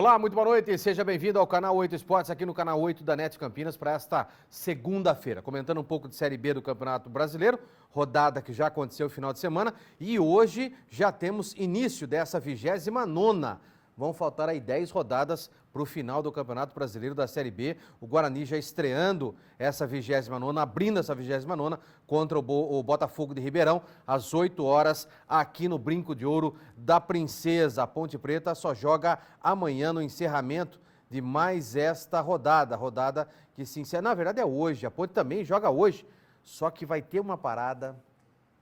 Olá, muito boa noite, seja bem-vindo ao canal 8 Esportes, aqui no canal 8 da NET Campinas, para esta segunda-feira, comentando um pouco de Série B do Campeonato Brasileiro, rodada que já aconteceu no final de semana, e hoje já temos início dessa 29ª. Vão faltar aí 10 rodadas para o final do Campeonato Brasileiro da Série B. O Guarani já estreando essa 29ª, abrindo essa 29ª contra o Botafogo de Ribeirão, às 8 horas, aqui no Brinco de Ouro da Princesa. A Ponte Preta só joga amanhã no encerramento de mais esta rodada. Rodada que se encerra, na verdade é hoje, a Ponte também joga hoje, só que vai ter uma parada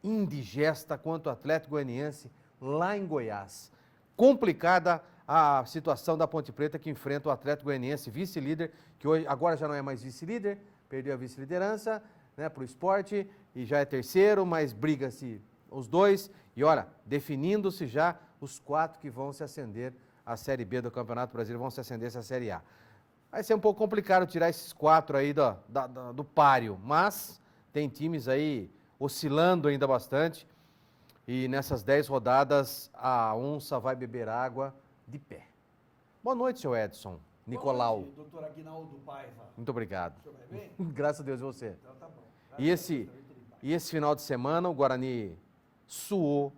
indigesta contra o Atlético Goianiense lá em Goiás. Complicada a situação da Ponte Preta que enfrenta o Atlético Goianiense, vice-líder, que hoje, agora já não é mais vice-líder, perdeu a vice-liderança, né, para o Sport, e já é terceiro, mas briga-se os dois, e olha, definindo-se já os 4 que vão se ascender à Série B do Campeonato Brasileiro, vão se ascender à Série A. Vai ser um pouco complicado tirar esses 4 aí do páreo, mas tem times aí oscilando ainda bastante, e nessas 10 rodadas a onça vai beber água de pé. Boa noite, seu Edson. Nicolau. Boa noite, doutor Aguinaldo Paiva. Muito obrigado. O senhor vai bem? Graças a Deus, e você? Então tá bom. E esse final de semana o Guarani suou,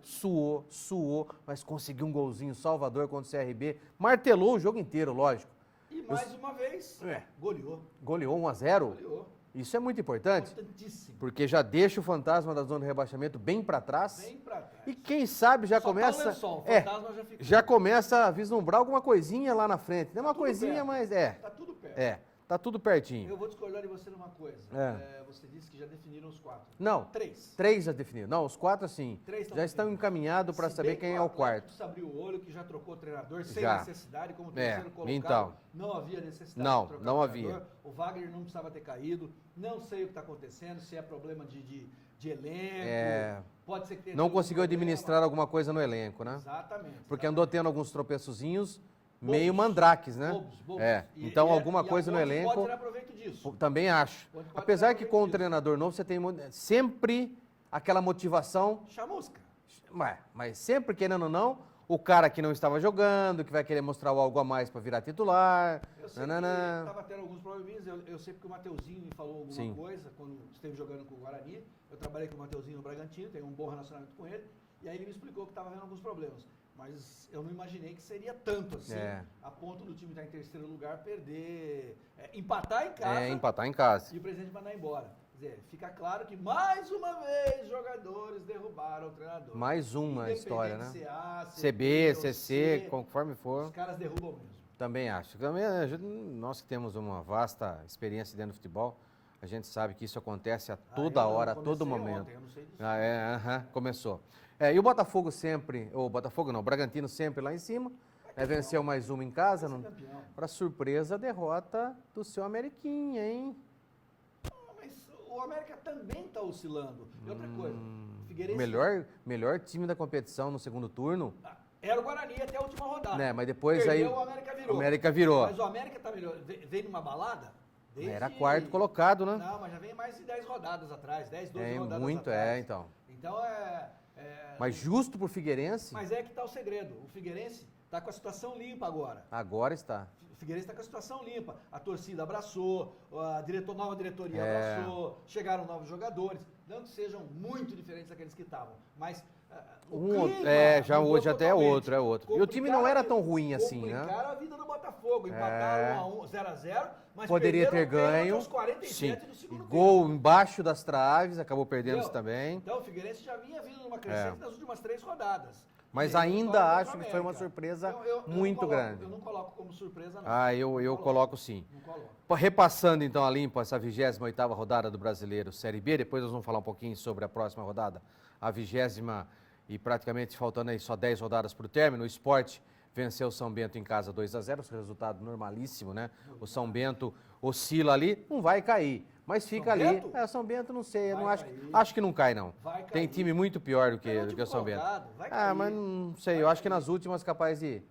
mas conseguiu um golzinho Salvador contra o CRB. Martelou o jogo inteiro, lógico. E mais uma vez, goleou. Goleou 1-0. Goleou. Isso é muito importante, Importantíssimo. porque já deixa o fantasma da zona de rebaixamento bem para trás. Bem pra trás. E quem sabe já Só começa. tá o lençol, o fantasma já ficou. Já começa a vislumbrar alguma coisinha lá na frente. Não é uma tudo coisinha, perto. mas Tá tudo perto. tá tudo pertinho. Eu vou discordar de você numa coisa. Você disse que já definiram os 4. Não. 3. 3 já definiram. Não, os 4 assim. 3 Já estão encaminhados para saber quem é o quarto. Se abriu o olho, que já trocou o treinador sem Já. necessidade, como terceiro colocado. Então. Não havia necessidade Não, de trocar não o havia. treinador. O Wagner não precisava ter caído. Não sei o que está acontecendo, se é problema de elenco. Pode ser que tenha Não tido conseguiu problema. administrar alguma coisa no elenco, né? Exatamente. Porque andou tendo alguns tropeçozinhos Bobos. meio mandrakes, né? Bobos. Então alguma coisa no a Ponte elenco. pode tirar proveito disso. Também acho. Pode Apesar tirar que proveito com o disso. treinador novo você tem sempre aquela motivação. Chamusca. Mas sempre, querendo ou não, o cara que não estava jogando, que vai querer mostrar algo a mais para virar titular. Eu sei que estava tendo alguns probleminhas, eu sei porque o Mateuzinho me falou alguma coisa quando esteve jogando com o Guarani. Eu trabalhei com o Mateuzinho no Bragantino, tenho um bom relacionamento com ele, e aí ele me explicou que estava havendo alguns problemas. Mas eu não imaginei que seria tanto assim, a ponto do time estar em terceiro lugar, perder, empatar em casa. Empatar em casa. E o presidente mandar embora. Quer dizer, fica claro que mais uma vez jogadores derrubaram o treinador. Mais uma história, né? CA, CB, CC, conforme for. Os caras derrubam mesmo. Também acho. Nós que temos uma vasta experiência dentro do futebol, a gente sabe que isso acontece a toda hora, a todo momento. Ontem, eu não sei disso. Começou. E o Botafogo sempre, o Bragantino sempre lá em cima, venceu mais uma em casa, para surpresa, a derrota do seu Ameriquinha, hein? Mas o América também está oscilando. E outra coisa, o Figueirense... Melhor time da competição no segundo turno. Era o Guarani até a última rodada. Mas depois Perdeu, aí... o América virou. virou. Mas o América tá melhor. Veio numa balada... Era quarto colocado, né? Não, mas já vem mais de 10 rodadas atrás, 10, 12 rodadas muito, atrás. então. Então Mas justo pro Figueirense? Mas é que tá o segredo. O Figueirense tá com a situação limpa agora. Agora está. O Figueirense está com a situação limpa. A torcida abraçou, a nova diretoria abraçou, chegaram novos jogadores. Não que sejam muito diferentes daqueles que estavam, mas hoje até é outro. E o time não era tão ruim assim, né? Complicaram a vida do Botafogo. Empataram 0-0, mas poderia ter ganho. Aos 47 do segundo gol embaixo das traves, acabou perdendo também. Então o Figueirense já vinha vindo numa crescente nas últimas 3 rodadas. Mas ainda acho que foi uma surpresa muito grande. Eu não coloco como surpresa, não. Eu coloco sim. Não coloco. Repassando então a limpo essa 28ª rodada do Brasileiro Série B, depois nós vamos falar um pouquinho sobre a próxima rodada, a 20ª, e praticamente faltando aí só 10 rodadas para o término. O Sport venceu o São Bento em casa 2-0, resultado normalíssimo, né? O São Bento oscila ali, não vai cair, mas fica São ali. Bento? São Bento, não sei, eu não cair. acho que não cai, não. Vai Tem cair. time muito pior do que o São Bento. Vai cair. Mas não sei, eu acho que nas últimas capaz de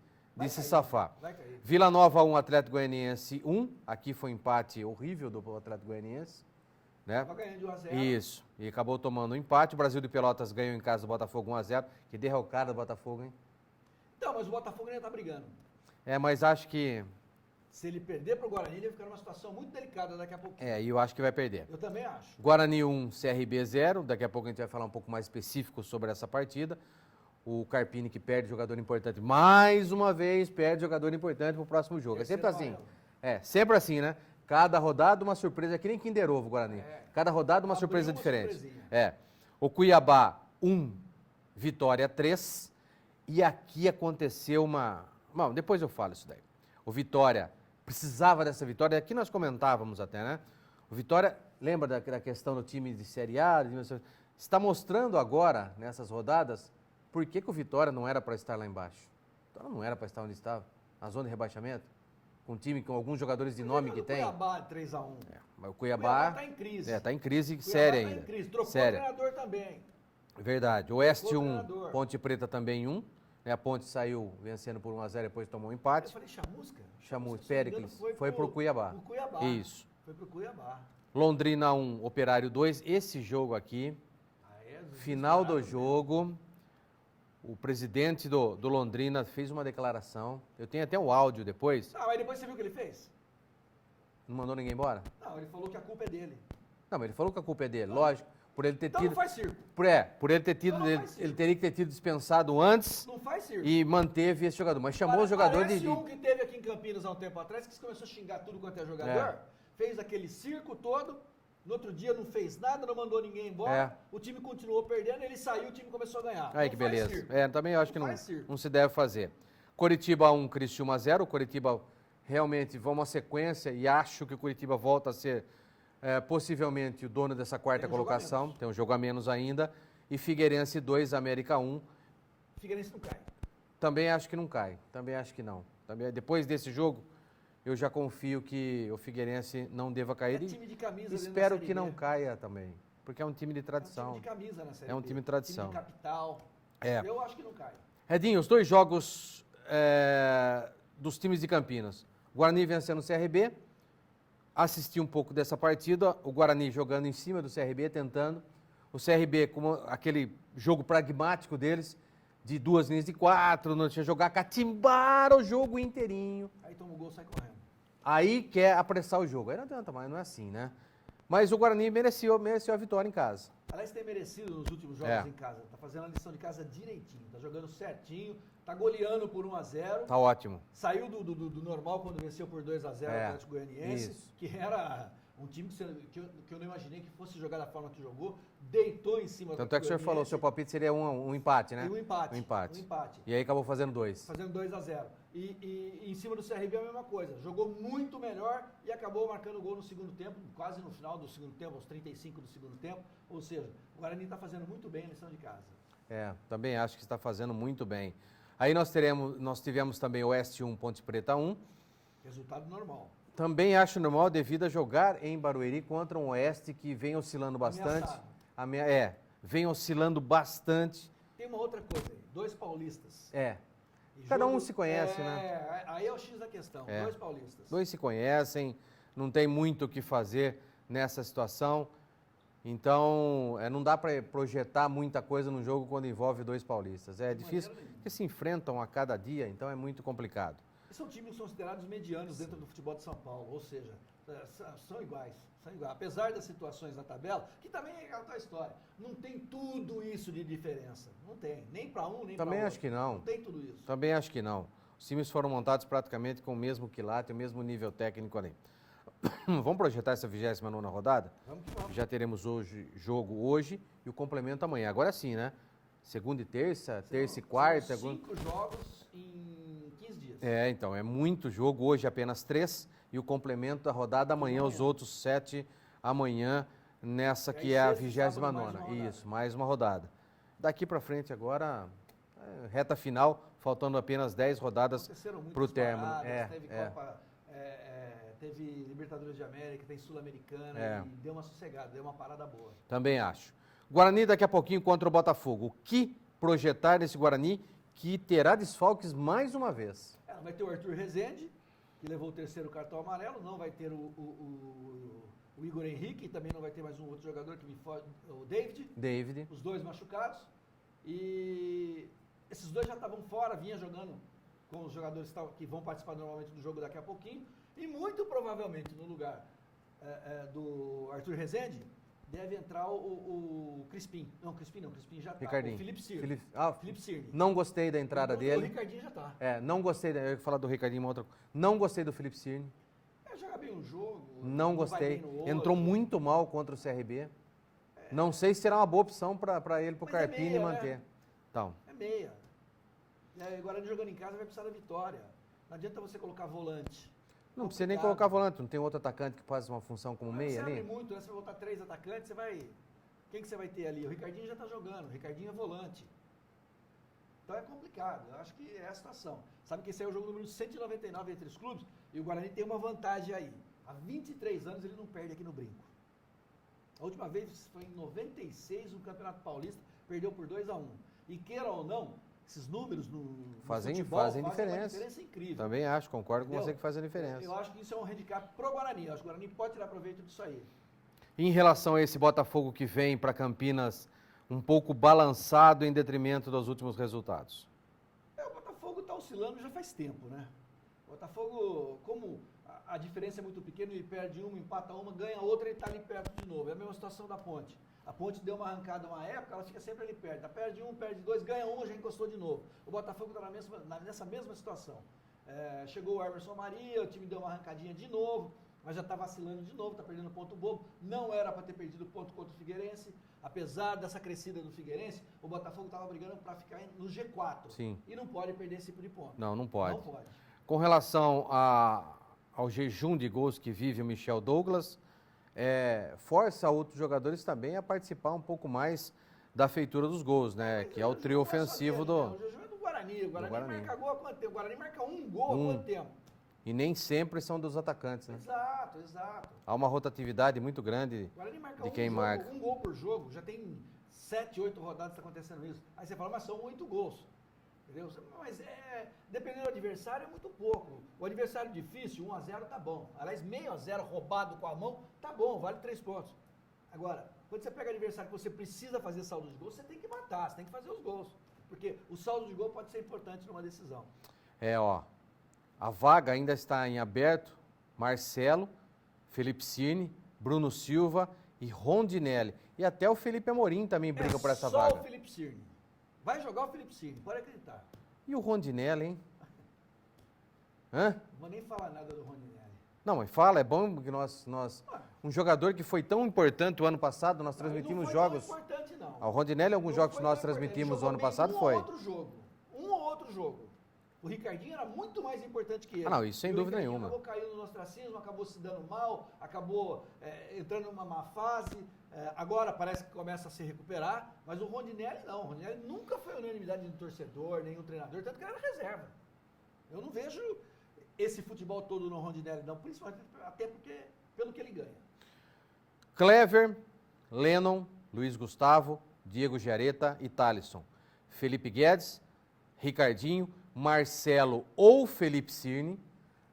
se safar. Vai cair. Vila Nova 1, Atlético Goianiense 1. Aqui foi um empate horrível do Atlético Goianiense. Né? Tava ganhando de 1-0. Isso, e acabou tomando um empate. O Brasil de Pelotas ganhou em casa do Botafogo 1-0. Que derrocada do Botafogo, hein? Então, mas o Botafogo ainda tá brigando. Mas acho que... Se ele perder para o Guarani, ele vai ficar numa situação muito delicada daqui a pouquinho. E eu acho que vai perder. Eu também acho. Guarani 1, CRB 0. Daqui a pouco a gente vai falar um pouco mais específico sobre essa partida. O Carpini que perde jogador importante. Mais uma vez, perde jogador importante pro próximo jogo. É sempre assim. Sempre assim, né? Cada rodada uma surpresa. É que nem Kinder Ovo, Guarani. Cada rodada uma surpresa diferente. O Cuiabá 1, Vitória 3. E aqui aconteceu uma... Bom, depois eu falo isso daí. O Vitória precisava dessa vitória. Aqui nós comentávamos até, né? O Vitória, lembra da questão do time de Série A? Está mostrando agora, nessas rodadas, por que o Vitória não era para estar lá embaixo. O Vitória não era para estar onde estava, na zona de rebaixamento, com um time com alguns jogadores de nome que tem. O Cuiabá 3-1. Mas o Cuiabá está em crise. Está em crise séria ainda. Está em crise. Trocou o treinador também. Verdade. Oeste 1, Ponte Preta também 1. A Ponte saiu vencendo por 1-0, depois tomou um empate. Eu falei Chamusca? Chamusca, Péricles. Foi pro Cuiabá. Isso. Foi pro Cuiabá. Londrina 1, Operário 2. Esse jogo aqui, final do jogo, o presidente do Londrina fez uma declaração. Eu tenho até o áudio depois. Mas depois você viu o que ele fez? Não mandou ninguém embora? Não, ele falou que a culpa é dele. Não, mas ele falou que a culpa é dele, lógico. Por ele ter então tido. Não faz circo. Por ele ter tido. Ele teria que ter tido dispensado antes. Não faz circo. E manteve esse jogador. Mas chamou o jogador de. Um que teve aqui em Campinas há um tempo atrás, que começou a xingar tudo quanto é jogador, fez aquele circo todo, no outro dia não fez nada, não mandou ninguém embora, o time continuou perdendo, ele saiu, o time começou a ganhar. Aí que beleza. Também eu acho que não se deve fazer. Coritiba 1, Criciúma 0. O Coritiba realmente vai uma sequência e acho que o Coritiba volta a ser possivelmente o dono dessa quarta colocação. Tem um jogo a menos ainda. E Figueirense 2, América 1. Figueirense não cai. Também acho que não cai. Também acho que não. Depois desse jogo, eu já confio que o Figueirense não deva cair. Time de camisa. Espero que não caia também. Porque é um time de tradição. É um time de camisa na Série É um time de tradição. Time de capital. Eu acho que não cai. Redinho, os dois jogos dos times de Campinas. Guarani vencendo o CRB. Assisti um pouco dessa partida. O Guarani jogando em cima do CRB, tentando. O CRB com aquele jogo pragmático deles, de 2 linhas de 4, não tinha jogar, catimbar o jogo inteirinho. Aí toma o gol, sai correndo. Aí quer apressar o jogo. Aí não adianta mais, não é assim, né? Mas o Guarani mereceu a vitória em casa. Aliás, tem merecido nos últimos jogos em casa. Tá fazendo a lição de casa direitinho, tá jogando certinho, tá goleando por 1-0. Tá ótimo. Saiu do normal quando venceu por 2-0 o Atlético Goianiense, que era um time que eu não imaginei que fosse jogar da forma que jogou, deitou em cima do Tanto é que o senhor falou, seu palpite seria um empate, né? E um empate. Um empate. E aí acabou fazendo 2. Fazendo 2-0. E em cima do CRB a mesma coisa. Jogou muito melhor e acabou marcando o gol no segundo tempo, quase no final do segundo tempo, aos 35 do segundo tempo. Ou seja, o Guarani está fazendo muito bem a lição de casa. Também acho que está fazendo muito bem. Aí nós tivemos também Oeste 1, Ponte Preta 1. Resultado normal. Também acho normal devido a jogar em Barueri contra um Oeste que vem oscilando bastante. Vem oscilando bastante. Tem uma outra coisa aí, 2 paulistas. Cada um se conhece, né? Aí é o X da questão, 2 paulistas. 2 se conhecem, não tem muito o que fazer nessa situação. Então, não dá para projetar muita coisa num jogo quando envolve 2 paulistas. É difícil, porque se enfrentam a cada dia, então é muito complicado. São times considerados medianos dentro do futebol de São Paulo, ou seja, são iguais. Apesar das situações na tabela, que também é aquela história, não tem tudo isso de diferença. Não tem, nem para um, nem para outro. Também acho que não. Não tem tudo isso. Também acho que não. Os times foram montados praticamente com o mesmo quilate, o mesmo nível técnico ali. Vamos projetar essa 29ª rodada? Vamos que vamos. Já teremos jogo hoje e o complemento amanhã. Agora sim, né? Segunda e terça, terça e quarta. 5 jogos em 15 dias. Então, é muito jogo. Hoje apenas 3 e o complemento da rodada amanhã, os outros 7 amanhã, nessa que é a 29ª. Isso, mais uma rodada. Daqui para frente agora, reta final, faltando apenas 10 rodadas para o término. Teve Copa, teve Libertadores de América, tem Sul-Americana, e deu uma sossegada, deu uma parada boa. Também acho. Guarani daqui a pouquinho contra o Botafogo. O que projetar nesse Guarani que terá desfalques mais uma vez? Vai ter o Arthur Rezende, que levou o 3º cartão amarelo, não vai ter o Igor Henrique, também não vai ter mais um outro jogador que me foge, o David. Os 2 machucados. E esses 2 já estavam fora, vinha jogando com os jogadores que vão participar normalmente do jogo daqui a pouquinho. E muito provavelmente no lugar do Arthur Rezende, deve entrar o Crispim. Não, Crispim já tá. Ricardinho. O Felipe Cirne. Felipe Cirne. Não gostei da entrada dele. O Ricardinho já tá. Não gostei, eu ia falar do Ricardinho uma outra coisa. Não gostei do Felipe Cirne. Joga bem um jogo. Não gostei. Entrou muito mal contra o CRB. Não sei se será uma boa opção para ele, pro Carpini manter. Né? Então. É meia. Agora jogando em casa vai precisar da vitória. Não adianta você colocar volante. Não precisa nem colocar volante, não tem outro atacante que faz uma função como meia ali? Você abre muito, né? Se você botar 3 atacantes, você vai... Quem que você vai ter ali? O Ricardinho já tá jogando, o Ricardinho é volante. Então é complicado, eu acho que é a situação. Sabe que esse é o jogo número 199 entre os clubes, e o Guarani tem uma vantagem aí. Há 23 anos ele não perde aqui no Brinco. A última vez foi em 96, no Campeonato Paulista, perdeu por 2-1. E queira ou não, esses números no futebol fazem diferença. Uma diferença incrível. Também acho, concordo com você que faz a diferença. Eu acho que isso é um handicap pro Guarani. Eu acho que o Guarani pode tirar proveito disso aí. Em relação a esse Botafogo que vem para Campinas um pouco balançado em detrimento dos últimos resultados? O Botafogo está oscilando já faz tempo, né? O Botafogo, como a diferença é muito pequena, ele perde uma, empata uma, ganha outra e está ali perto de novo. É a mesma situação da Ponte. A Ponte deu uma arrancada uma época, ela fica sempre ali perto. Ela perde um, perde dois, ganha um, já encostou de novo. O Botafogo está nessa mesma situação. Chegou o Everson Maria, o time deu uma arrancadinha de novo, mas já está vacilando de novo, está perdendo ponto bobo. Não era para ter perdido ponto contra o Figueirense. Apesar dessa crescida do Figueirense, o Botafogo estava brigando para ficar no G4. Sim. E não pode perder esse tipo de ponto. Não pode. Não pode. Com relação ao jejum de gols que vive o Michel Douglas, força outros jogadores também a participar um pouco mais da feitura dos gols, né? Que é o trio ofensivo do... O jejum é do Guarani. O Guarani marca gol há quanto tempo? O Guarani marca um gol há quanto tempo? E nem sempre são dos atacantes, né? Exato. Há uma rotatividade muito grande de quem marca. Um gol por jogo, já tem 7, 8 rodadas que está acontecendo isso. Aí você fala, mas são 8 gols. Entendeu? Mas dependendo do adversário, é muito pouco. O adversário difícil, 1-0 tá bom. Aliás, meio a 0 roubado com a mão, tá bom, vale 3 pontos. Agora, quando você pega adversário que você precisa fazer saldo de gol, você tem que matar, você tem que fazer os gols. Porque o saldo de gol pode ser importante numa decisão. A vaga ainda está em aberto. Marcelo, Felipe Cirne, Bruno Silva e Rondinelli. E até o Felipe Amorim também briga por essa vaga. Só o Felipe Cirne. Vai jogar o Felipe Cirne, pode acreditar. E o Rondinelli, hein? Hã? Não vou nem falar nada do Rondinelli. Não, mas fala, é bom que nós um jogador que foi tão importante o ano passado, nós transmitimos jogos. Não foi tão importante, não. O Rondinelli, alguns jogos que nós transmitimos o ano passado foi. Um ou outro jogo. O Ricardinho era muito mais importante que ele. Não, isso sem dúvida nenhuma. Acabou caindo no ostracismo, acabou se dando mal, acabou entrando numa má fase. Agora parece que começa a se recuperar, mas o Rondinelli não. O Rondinelli nunca foi unanimidade de torcedor, nenhum treinador, tanto que ele era reserva. Eu não vejo esse futebol todo no Rondinelli, não, principalmente até porque, pelo que ele ganha. Clever, Lennon, Luiz Gustavo, Diego Giareta e Thalisson. Felipe Guedes, Ricardinho, Marcelo ou Felipe Cirne,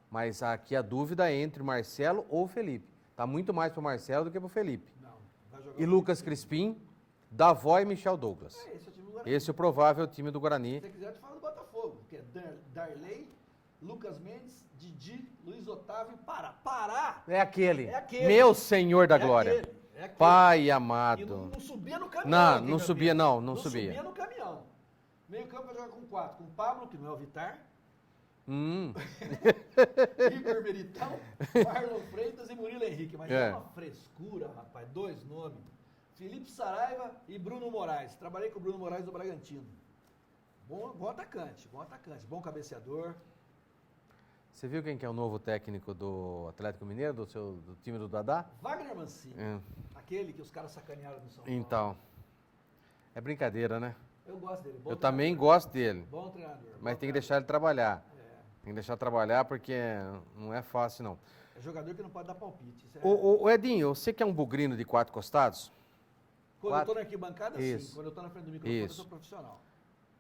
mas aqui a dúvida é entre Marcelo ou Felipe. Está muito mais para o Marcelo do que para o Felipe. E Lucas Crispim, Davó e Michel Douglas. Esse é o provável time do Guarani. Se você quiser, eu te falo do Botafogo, que é Darley, Lucas Mendes, Didi, Luiz Otávio e Pará. É aquele. Meu Senhor da Glória. É aquele. Pai amado. E não subia no caminhão. Não subia. Não subia no caminhão. Meio campo vai jogar com 4. Com o Pablo, que não é o Vitar. Igor Meritão, Marlon Freitas e Murilo Henrique. Mas é uma frescura, rapaz. 2 nomes. Felipe Saraiva e Bruno Moraes. Trabalhei com o Bruno Moraes do Bragantino. Bom atacante. Bom cabeceador. Você viu quem que é o novo técnico do Atlético Mineiro, do time do Dadá? Wagner Mancini. Aquele que os caras sacanearam no São Paulo. Então, é brincadeira, né? Eu gosto dele. Eu também gosto dele. Bom treinador. Mas tem que deixar ele trabalhar. Tem que deixar trabalhar porque não é fácil, não. É jogador que não pode dar palpite. Ô Edinho, você que é um bugrino de 4 costados? Quando eu tô na arquibancada, sim. Quando eu tô na frente do microfone, eu sou profissional.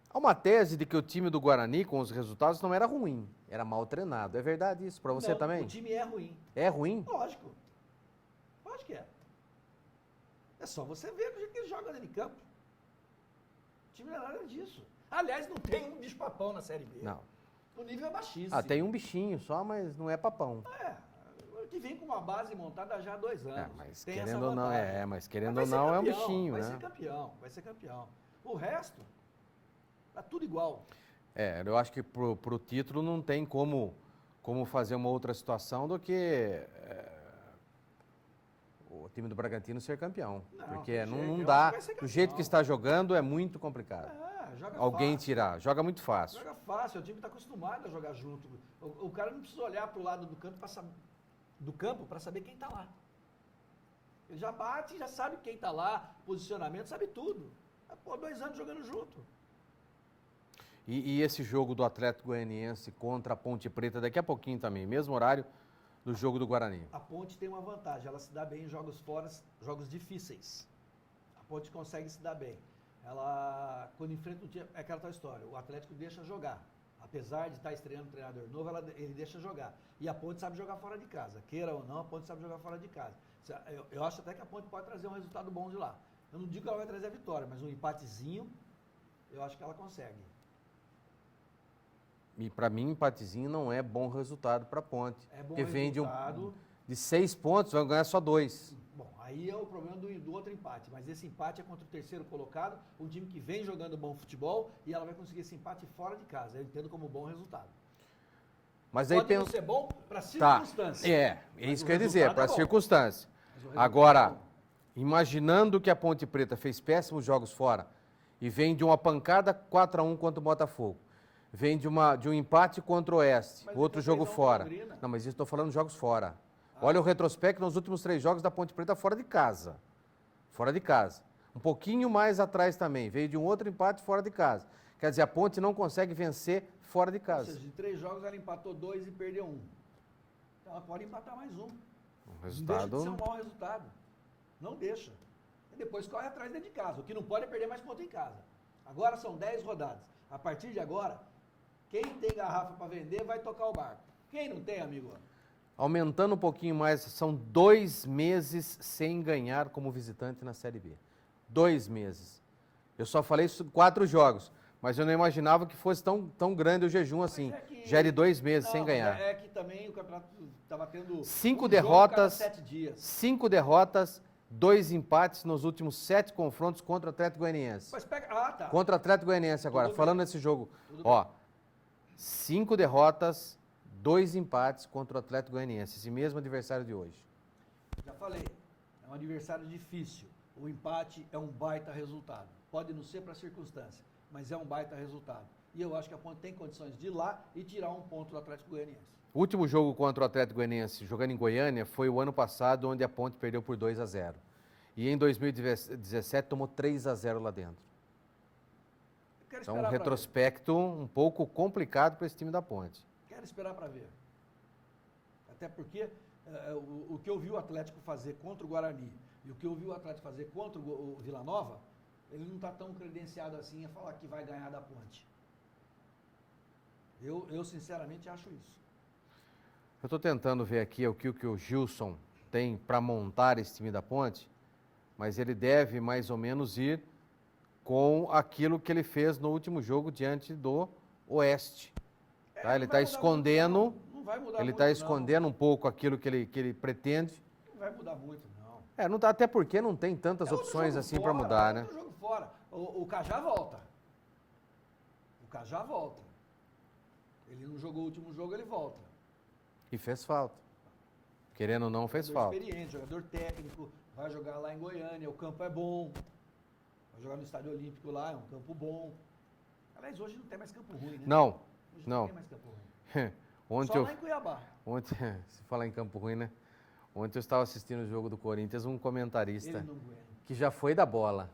Há uma tese de que o time do Guarani, com os resultados, não era ruim. Era mal treinado. É verdade isso? Pra você também? O time é ruim. É ruim? Lógico. Lógico que é. É só você ver o jeito que ele joga dentro de campo. O time não é nada disso. Aliás, não tem um bicho-papão na Série B. Não. O nível é baixíssimo. Ah, tem um bichinho só, mas não é papão. Que vem com uma base montada já há 2 anos. Mas tem querendo essa ou não, vantagem. mas querendo Mas ou não, é um campeão, bichinho, vai né? Vai ser campeão. O resto, tá tudo igual. Eu acho que pro título não tem como fazer uma outra situação do que o time do Bragantino ser campeão. Porque não dá, do jeito que está jogando, é muito complicado. Joga Alguém fácil. tirar, joga muito fácil. Joga fácil, o time está acostumado a jogar junto. O cara não precisa olhar para o lado do campo para saber quem está lá. Ele já bate, já sabe quem está lá, posicionamento, sabe tudo. 2 anos jogando junto. E esse jogo do Atlético Goianiense contra a Ponte Preta, daqui a pouquinho também, mesmo horário do jogo do Guarani. A Ponte tem uma vantagem, ela se dá bem em jogos fora, jogos difíceis. A Ponte consegue se dar bem. Ela, quando enfrenta um time, é aquela tal história, o Atlético deixa jogar. Apesar de estar estreando um treinador novo, ele deixa jogar. E a Ponte sabe jogar fora de casa. Queira ou não, a Ponte sabe jogar fora de casa. Eu acho até que a Ponte pode trazer um resultado bom de lá. Eu não digo que ela vai trazer a vitória, mas um empatezinho, eu acho que ela consegue. E para mim, empatezinho não é bom resultado para a Ponte. É bom porque resultado. vem de 6 pontos, vai ganhar só 2. Bom, aí é o problema do outro empate. Mas esse empate é contra o terceiro colocado, um time que vem jogando bom futebol e ela vai conseguir esse empate fora de casa. Eu entendo como bom resultado. Mas aí Pode não ser bom para Tá. circunstância. É isso que eu ia dizer, resultado para é bom. circunstância. Mas o resultado Agora, é bom. imaginando que a Ponte Preta fez péssimos jogos fora e vem de uma pancada 4-1 contra o Botafogo, vem de um empate contra o Oeste, Mas outro depois jogo 3-1 fora. contra Londrina. Não, mas isso estou falando de jogos fora. Olha o retrospecto nos últimos 3 jogos da Ponte Preta fora de casa. Fora de casa. Um pouquinho mais atrás também, veio de um outro empate fora de casa. Quer dizer, a Ponte não consegue vencer fora de Ou casa. seja, de 3 jogos ela empatou 2 e perdeu 1. Então ela pode empatar mais um. Um Não deixa de ser resultado. um mau resultado. Não deixa. E depois corre atrás dentro de casa. O que não pode é perder mais ponto em casa. Agora são 10 rodadas. A partir de agora, quem tem garrafa para vender vai tocar o barco. Quem não tem, amigo? Aumentando um pouquinho mais, são 2 meses sem ganhar como visitante na Série B. 2 meses. Eu só falei isso 4 jogos, mas eu não imaginava que fosse tão grande o jejum assim. Já de 2 meses sem ganhar. É que também o campeonato estava tendo 5 jogo cada derrotas, 7 dias. 5 derrotas, 2 empates nos últimos 7 confrontos contra o Atlético Goianiense. Mas pega. Tá. Contra o Atlético Goianiense agora, Tudo falando bem. nesse jogo. Tudo Ó, 5 derrotas, 2 empates contra o Atlético Goianiense, esse mesmo adversário de hoje. Já falei, é um adversário difícil. O empate é um baita resultado. Pode não ser para circunstância, mas é um baita resultado. E eu acho que a Ponte tem condições de ir lá e tirar um ponto do Atlético Goianiense. O último jogo contra o Atlético Goianiense, jogando em Goiânia, foi o ano passado, onde a Ponte perdeu por 2-0. E em 2017 tomou 3-0 lá dentro. Quero Então, um esperar pra retrospecto um pouco complicado para esse time da Ponte. ver. Quero esperar para ver. Até porque o que eu vi o Atlético fazer contra o Guarani e o que eu vi o Atlético fazer contra o Vila Nova, ele não está tão credenciado assim a falar que vai ganhar da Ponte. Eu sinceramente acho isso. Eu estou tentando ver aqui o que o Gilson tem para montar esse time da Ponte, mas ele deve mais ou menos ir com aquilo que ele fez no último jogo diante do Oeste. Tá? Ele está escondendo, Não vai mudar ele muito, está não. escondendo um pouco aquilo que ele pretende. Não vai mudar muito, não. Não tá, até porque não tem tantas É outro opções jogo assim fora, para mudar, é né? outro jogo fora. O Cajá volta. O Cajá volta. Ele não jogou o último jogo, ele volta. E fez falta. Querendo ou não, fez Jogador falta. experiente, jogador técnico, vai jogar lá em Goiânia, o campo é bom. Vai jogar no Estádio Olímpico lá, é um campo bom. Aliás, hoje não tem mais campo ruim, né? Não, Hoje não. tem mais campo ruim. Ontem Só eu, lá em Cuiabá. ontem, se falar em campo ruim, né? Ontem eu estava assistindo o jogo do Corinthians, um comentarista Ele não aguenta. que já foi da bola,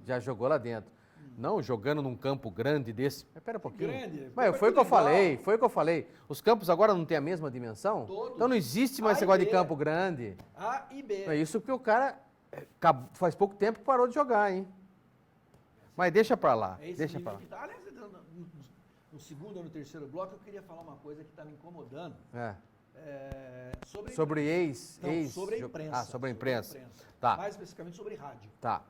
já jogou lá dentro. Não jogando num campo grande desse. Mas pera um pouquinho. Grande. Mas foi o que eu falei, foi o que eu falei. Os campos agora não têm a mesma dimensão? Todos. Então não existe mais A esse e negócio de B. campo grande. A e B. É isso porque o cara faz pouco tempo que parou de jogar, hein? Mas deixa pra lá, É esse deixa nível pra lá. que tá. Aliás, no segundo ou no terceiro bloco, eu queria falar uma coisa que está me incomodando. Sobre Não, sobre a imprensa. imprensa. Ah, sobre a imprensa. Tá. Mais especificamente sobre rádio. Tá.